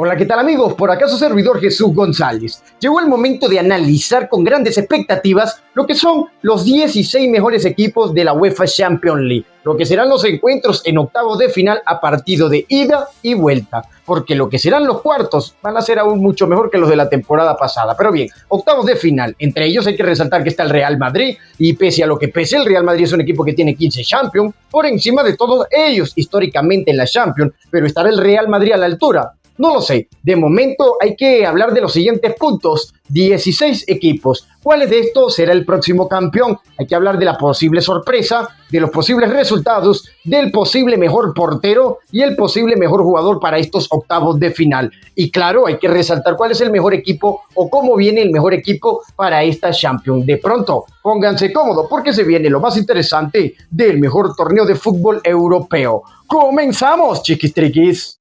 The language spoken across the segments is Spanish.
Hola, ¿qué tal amigos? Por acá su servidor Jesús González. Llegó el momento de analizar con grandes expectativas lo que son los 16 mejores equipos de la UEFA Champions League, lo que serán los encuentros en octavos de final a partido de ida y vuelta, porque lo que serán los cuartos van a ser aún mucho mejor que los de la temporada pasada. Pero bien, octavos de final, entre ellos hay que resaltar que está el Real Madrid, y pese a lo que pese, el Real Madrid es un equipo que tiene 15 Champions, por encima de todos ellos históricamente en la Champions, pero ¿estará el Real Madrid a la altura? No lo sé. De momento hay que hablar de los siguientes puntos. 16 equipos. ¿Cuál de estos será el próximo campeón? Hay que hablar de la posible sorpresa, de los posibles resultados, del posible mejor portero y el posible mejor jugador para estos octavos de final. Y claro, hay que resaltar cuál es el mejor equipo o cómo viene el mejor equipo para esta Champions. De pronto, pónganse cómodos porque se viene lo más interesante del mejor torneo de fútbol europeo. ¡Comenzamos, chiquis triquis!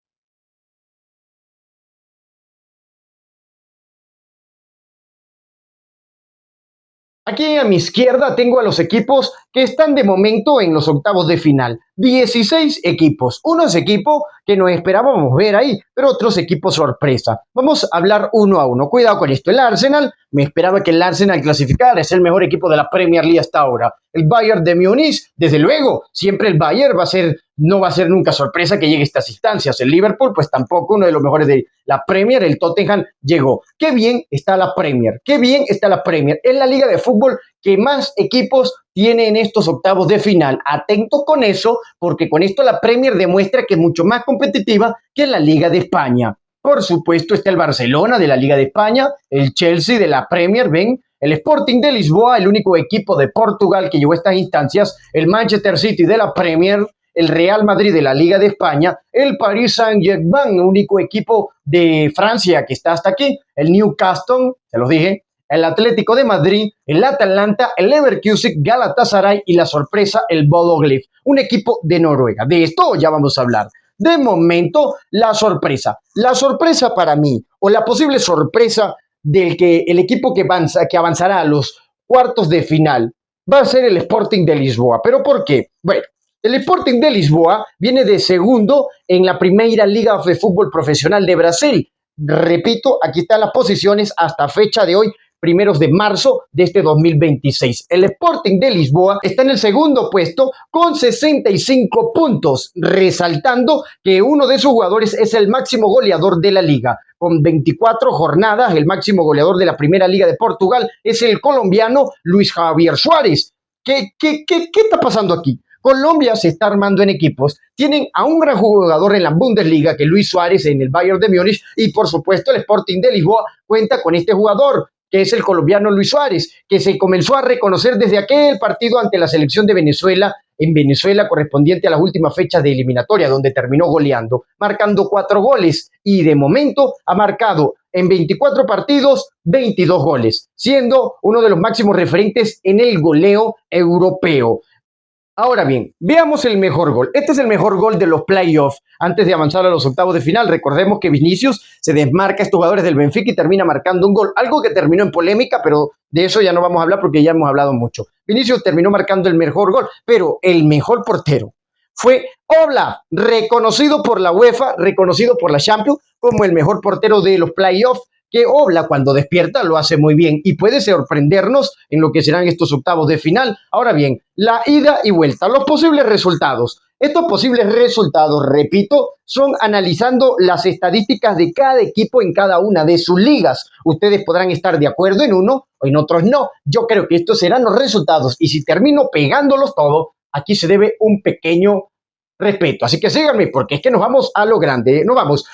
Aquí a mi izquierda tengo a los equipos que están de momento en los octavos de final. 16 equipos. Unos equipos que nos esperábamos ver ahí, pero otros equipos sorpresa. Vamos a hablar uno a uno. Cuidado con esto. El Arsenal, me esperaba que el Arsenal clasificara. Es el mejor equipo de la Premier League hasta ahora. El Bayern de Múnich, desde luego, siempre el Bayern no va a ser nunca sorpresa que llegue a estas instancias. El Liverpool, pues tampoco, uno de los mejores de la Premier. El Tottenham llegó. Qué bien está la Premier. Qué bien está la Premier. Es la liga de fútbol que más equipos tiene en estos octavos de final. Atentos con eso, porque con esto la Premier demuestra que es mucho más competitiva que la Liga de España. Por supuesto está el Barcelona de la Liga de España, el Chelsea de la Premier, ven, el Sporting de Lisboa, el único equipo de Portugal que llegó a estas instancias, el Manchester City de la Premier, el Real Madrid de la Liga de España, el Paris Saint-Germain, único equipo de Francia que está hasta aquí, el Newcastle, se los dije, el Atlético de Madrid, el Atalanta, el Leverkusen, Galatasaray y la sorpresa, el Bodo Glimt, un equipo de Noruega. De esto ya vamos a hablar. De momento, la sorpresa. La sorpresa para mí, o la posible sorpresa del que el equipo que avanzará a los cuartos de final, va a ser el Sporting de Lisboa. ¿Pero por qué? Bueno, el Sporting de Lisboa viene de segundo en la Primeira Liga de Fútbol Profesional de Brasil. Repito, aquí están las posiciones hasta fecha de hoy, primeros de marzo de este 2026. El Sporting de Lisboa está en el segundo puesto con 65 puntos, resaltando que uno de sus jugadores es el máximo goleador de la liga. Con 24 jornadas, el máximo goleador de la Primera Liga de Portugal es el colombiano Luis Javier Suárez. ¿Qué está pasando aquí? Colombia se está armando en equipos. Tienen a un gran jugador en la Bundesliga, que es Luis Suárez en el Bayern de Múnich, y por supuesto el Sporting de Lisboa cuenta con este jugador, que es el colombiano Luis Suárez, que se comenzó a reconocer desde aquel partido ante la selección de Venezuela, en Venezuela correspondiente a las últimas fechas de eliminatoria, donde terminó goleando, marcando 4 goles, y de momento ha marcado en 24 partidos 22 goles, siendo uno de los máximos referentes en el goleo europeo. Ahora bien, veamos el mejor gol. Este es el mejor gol de los playoffs. Antes de avanzar a los octavos de final, recordemos que Vinicius se desmarca a estos jugadores del Benfica y termina marcando un gol. Algo que terminó en polémica, pero de eso ya no vamos a hablar porque ya hemos hablado mucho. Vinicius terminó marcando el mejor gol, pero el mejor portero fue Oblak, reconocido por la UEFA, reconocido por la Champions como el mejor portero de los playoffs, que Oblak cuando despierta lo hace muy bien y puede sorprendernos en lo que serán estos octavos de final. Ahora bien, la ida y vuelta, los posibles resultados. Estos posibles resultados, repito, son analizando las estadísticas de cada equipo en cada una de sus ligas. Ustedes podrán estar de acuerdo en uno o en otros no. Yo creo que estos serán los resultados y si termino pegándolos todos, aquí se debe un pequeño respeto. Así que síganme porque es que nos vamos a lo grande, nos vamos.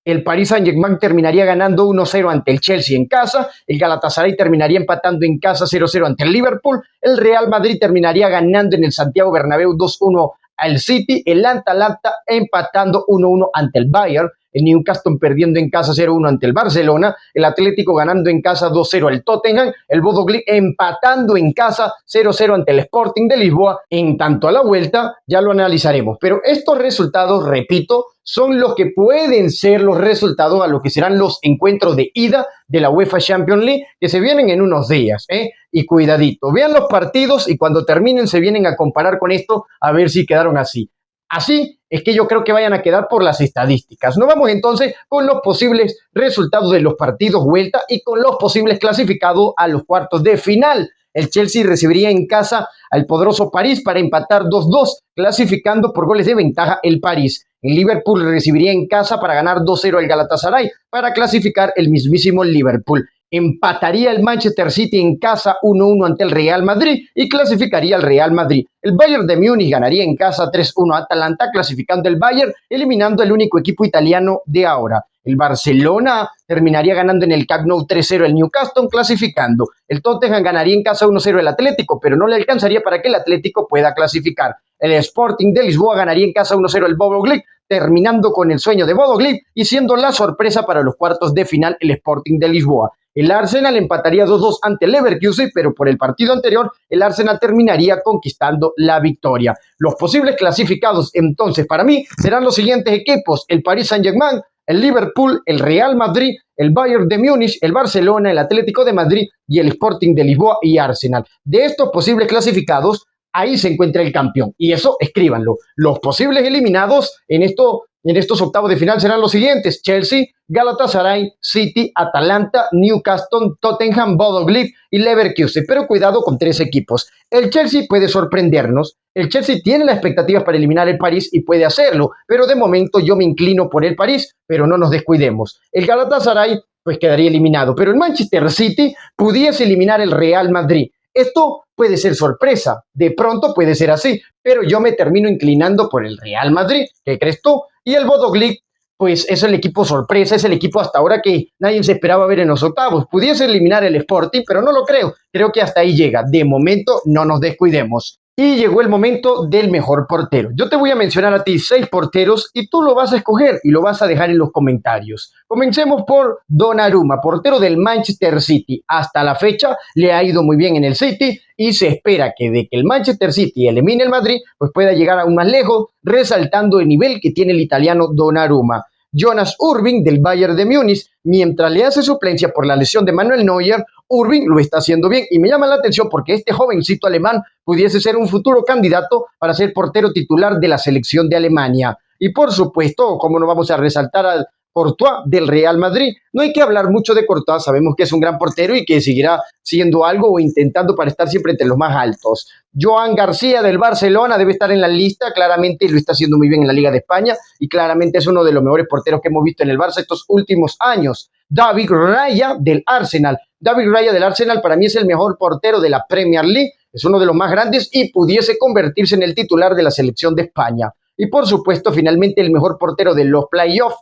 El Paris Saint-Germain terminaría ganando 1-0 ante el Chelsea en casa, el Galatasaray terminaría empatando en casa 0-0 ante el Liverpool, el Real Madrid terminaría ganando en el Santiago Bernabéu 2-1 al City, el Atalanta empatando 1-1 ante el Bayern, el Newcastle perdiendo en casa 0-1 ante el Barcelona, el Atlético ganando en casa 2-0 al Tottenham, el Bodo Glimt empatando en casa 0-0 ante el Sporting de Lisboa. En tanto a la vuelta, ya lo analizaremos. Pero estos resultados, repito, son los que pueden ser los resultados a lo que serán los encuentros de ida de la UEFA Champions League, que se vienen en unos días, Y cuidadito, vean los partidos y cuando terminen se vienen a comparar con esto a ver si quedaron así. Así es que yo creo que vayan a quedar por las estadísticas. Nos vamos entonces con los posibles resultados de los partidos vuelta y con los posibles clasificados a los cuartos de final. El Chelsea recibiría en casa al poderoso París para empatar 2-2, clasificando por goles de ventaja el París. El Liverpool recibiría en casa para ganar 2-0 al Galatasaray para clasificar el mismísimo Liverpool. Empataría el Manchester City en casa 1-1 ante el Real Madrid y clasificaría al Real Madrid. El Bayern de Múnich ganaría en casa 3-1 a Atalanta, clasificando el Bayern, eliminando el único equipo italiano de ahora. El Barcelona terminaría ganando en el Camp Nou 3-0 el Newcastle, clasificando. El Tottenham ganaría en casa 1-0 el Atlético, pero no le alcanzaría para que el Atlético pueda clasificar. El Sporting de Lisboa ganaría en casa 1-0 el Bodo Glimt, terminando con el sueño de Bodo Glimt y siendo la sorpresa para los cuartos de final el Sporting de Lisboa. El Arsenal empataría 2-2 ante el Leverkusen, pero por el partido anterior el Arsenal terminaría conquistando la victoria. Los posibles clasificados entonces para mí serán los siguientes equipos: el Paris Saint-Germain, el Liverpool, el Real Madrid, el Bayern de Múnich, el Barcelona, el Atlético de Madrid y el Sporting de Lisboa y Arsenal. De estos posibles clasificados, ahí se encuentra el campeón. Y eso, escríbanlo. Los posibles eliminados en estos octavos de final serán los siguientes: Chelsea, Galatasaray, City, Atalanta, Newcastle, Tottenham, Bodo Glimt y Leverkusen. Pero cuidado con 3 equipos. El Chelsea puede sorprendernos. El Chelsea tiene las expectativas para eliminar el París y puede hacerlo. Pero de momento yo me inclino por el París, pero no nos descuidemos. El Galatasaray pues quedaría eliminado. Pero el Manchester City pudiese eliminar el Real Madrid. Esto puede ser sorpresa, de pronto puede ser así, pero yo me termino inclinando por el Real Madrid. ¿Qué crees tú? Y el Bodo Glimt, pues es el equipo sorpresa, es el equipo hasta ahora que nadie se esperaba ver en los octavos. Pudiese eliminar el Sporting, pero no lo creo. Creo que hasta ahí llega. De momento no nos descuidemos. Y llegó el momento del mejor portero. Yo te voy a mencionar a ti 6 porteros y tú lo vas a escoger y lo vas a dejar en los comentarios. Comencemos por Donnarumma, portero del Manchester City. Hasta la fecha le ha ido muy bien en el City y se espera que de que el Manchester City elimine el Madrid, pues pueda llegar aún más lejos, resaltando el nivel que tiene el italiano Donnarumma. Jonas Urbing del Bayern de Múnich, mientras le hace suplencia por la lesión de Manuel Neuer, Urbing lo está haciendo bien y me llama la atención porque este jovencito alemán pudiese ser un futuro candidato para ser portero titular de la selección de Alemania. Y por supuesto, como no vamos a resaltar al Courtois del Real Madrid. No hay que hablar mucho de Courtois, sabemos que es un gran portero y que seguirá siendo algo o intentando para estar siempre entre los más altos. Joan García del Barcelona debe estar en la lista, claramente lo está haciendo muy bien en la Liga de España y claramente es uno de los mejores porteros que hemos visto en el Barça estos últimos años. David Raya del Arsenal. David Raya del Arsenal para mí es el mejor portero de la Premier League, es uno de los más grandes y pudiese convertirse en el titular de la selección de España. Y por supuesto, finalmente el mejor portero de los playoffs,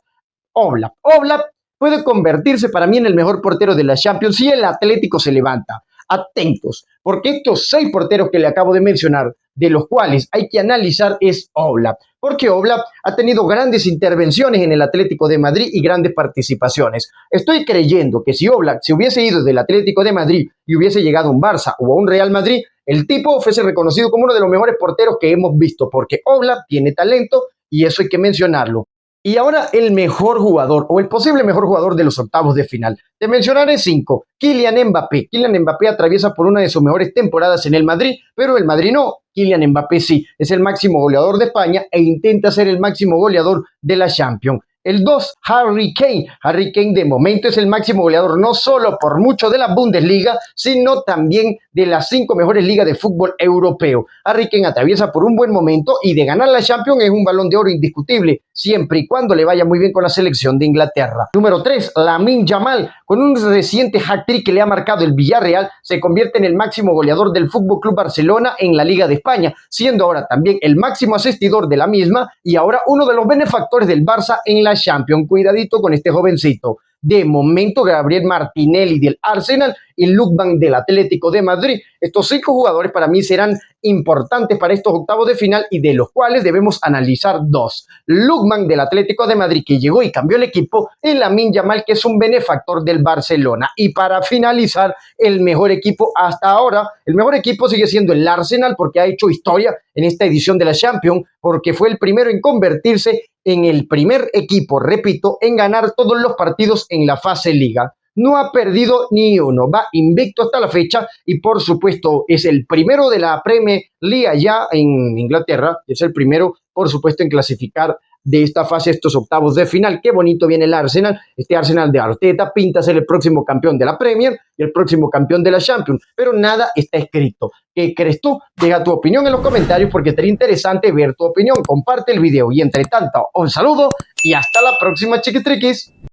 Oblak. Oblak puede convertirse para mí en el mejor portero de la Champions si el Atlético se levanta. Atentos, porque estos 6 porteros que le acabo de mencionar, de los cuales hay que analizar, es Oblak. Porque Oblak ha tenido grandes intervenciones en el Atlético de Madrid y grandes participaciones. Estoy creyendo que si Oblak se hubiese ido del Atlético de Madrid y hubiese llegado a un Barça o a un Real Madrid, el tipo fuese reconocido como uno de los mejores porteros que hemos visto, porque Oblak tiene talento y eso hay que mencionarlo. Y ahora el mejor jugador o el posible mejor jugador de los octavos de final. Te mencionaré 5. Kylian Mbappé. Kylian Mbappé atraviesa por una de sus mejores temporadas en el Madrid, pero el Madrid no. Kylian Mbappé sí, es el máximo goleador de España e intenta ser el máximo goleador de la Champions. El 2, Harry Kane. Harry Kane de momento es el máximo goleador no solo por mucho de la Bundesliga, sino también de las 5 mejores ligas de fútbol europeo. Harry Kane atraviesa por un buen momento y de ganar la Champions es un Balón de Oro indiscutible, siempre y cuando le vaya muy bien con la selección de Inglaterra. Número 3, Lamine Yamal. Con un reciente hat-trick que le ha marcado el Villarreal, se convierte en el máximo goleador del FC Barcelona en la Liga de España, siendo ahora también el máximo asistidor de la misma y ahora uno de los benefactores del Barça en la Champions. Cuidadito con este jovencito. De momento, Gabriel Martinelli del Arsenal y Lookman del Atlético de Madrid. Estos 5 jugadores para mí serán importantes para estos octavos de final y de los cuales debemos analizar 2. Lookman del Atlético de Madrid, que llegó y cambió el equipo, y Lamine Yamal, que es un benefactor del Barcelona. Y para finalizar, el mejor equipo hasta ahora, el mejor equipo sigue siendo el Arsenal porque ha hecho historia en esta edición de la Champions, porque fue el primero en convertirse en el primer equipo, repito, en ganar todos los partidos en la fase Liga. no ha perdido ni uno, va invicto hasta la fecha y por supuesto es el primero de la Premier League allá en Inglaterra, es el primero por supuesto en clasificar de esta fase estos octavos de final. Qué bonito viene el Arsenal, este Arsenal de Arteta pinta ser el próximo campeón de la Premier y el próximo campeón de la Champions, pero nada está escrito. ¿Qué crees tú? Deja tu opinión en los comentarios porque sería interesante ver tu opinión. Comparte el video y entre tanto, un saludo y hasta la próxima, chiquitriquis.